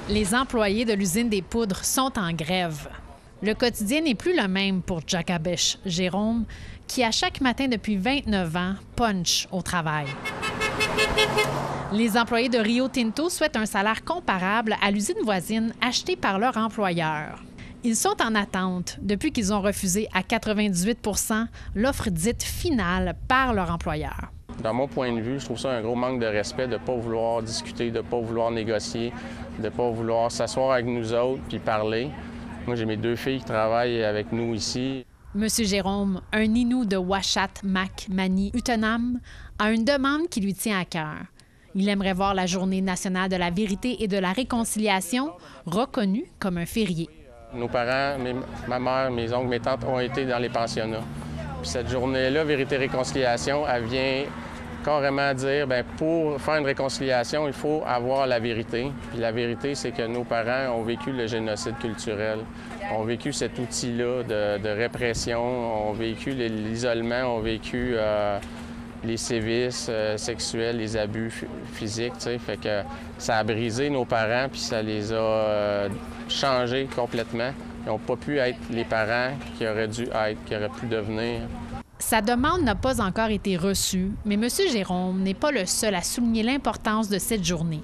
Les employés de l'usine des poudres sont en grève. Le quotidien n'est plus le même pour Jakabesh Jérôme, qui, à chaque matin depuis 29 ans, punch au travail. Les employés de Rio Tinto souhaitent un salaire comparable à l'usine voisine achetée par leur employeur. Ils sont en attente depuis qu'ils ont refusé à 98 % l'offre dite finale par leur employeur. Dans mon point de vue, je trouve ça un gros manque de respect de ne pas vouloir discuter, de ne pas vouloir négocier, de ne pas vouloir s'asseoir avec nous autres puis parler. Moi, j'ai mes 2 filles qui travaillent avec nous ici. Monsieur Jérôme, un Innu de Washat Mak Mani Utenam, a une demande qui lui tient à cœur. Il aimerait voir la Journée nationale de la vérité et de la réconciliation reconnue comme un férié. Nos parents, ma mère, mes oncles, mes tantes ont été dans les pensionnats. Puis cette journée-là, Vérité-Réconciliation, elle vient carrément dire, bien, pour faire une réconciliation, il faut avoir la vérité. Puis la vérité, c'est que nos parents ont vécu le génocide culturel, ont vécu cet outil-là de répression, ont vécu l'isolement, ont vécu les sévices sexuels, les abus physiques, tu sais. Fait que ça a brisé nos parents, puis ça les a changés complètement. Ils n'ont pas pu être les parents qui auraient dû être, qui auraient pu devenir. Sa demande n'a pas encore été reçue, mais M. Jérôme n'est pas le seul à souligner l'importance de cette journée.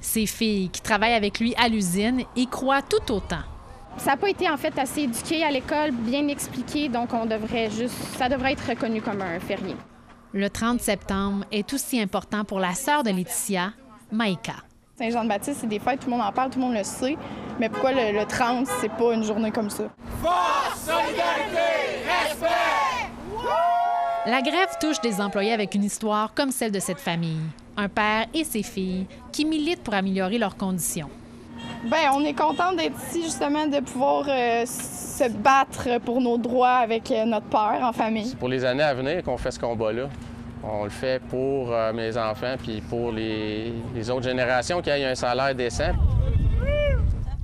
Ses filles, qui travaillent avec lui à l'usine, y croient tout autant. Ça n'a pas été en fait assez éduqué à l'école, bien expliqué, donc ça devrait être reconnu comme un férié. Le 30 septembre est aussi important pour la sœur de Laetitia, Maïka. Saint-Jean-Baptiste, c'est des fêtes, tout le monde en parle, tout le monde le sait. Mais pourquoi le 30, c'est pas une journée comme ça? Force, solidarité, respect! La grève touche des employés avec une histoire comme celle de cette famille. Un père et ses filles qui militent pour améliorer leurs conditions. Bien, on est content d'être ici, justement, de pouvoir se battre pour nos droits avec notre père en famille. C'est pour les années à venir qu'on fait ce combat-là. On le fait pour mes enfants puis pour les autres générations qui aient un salaire décent.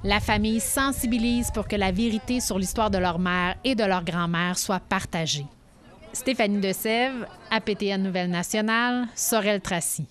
La famille sensibilise pour que la vérité sur l'histoire de leur mère et de leur grand-mère soit partagée. Stéphanie Desèvres, APTN Nouvelles Nationales, Sorel-Tracy.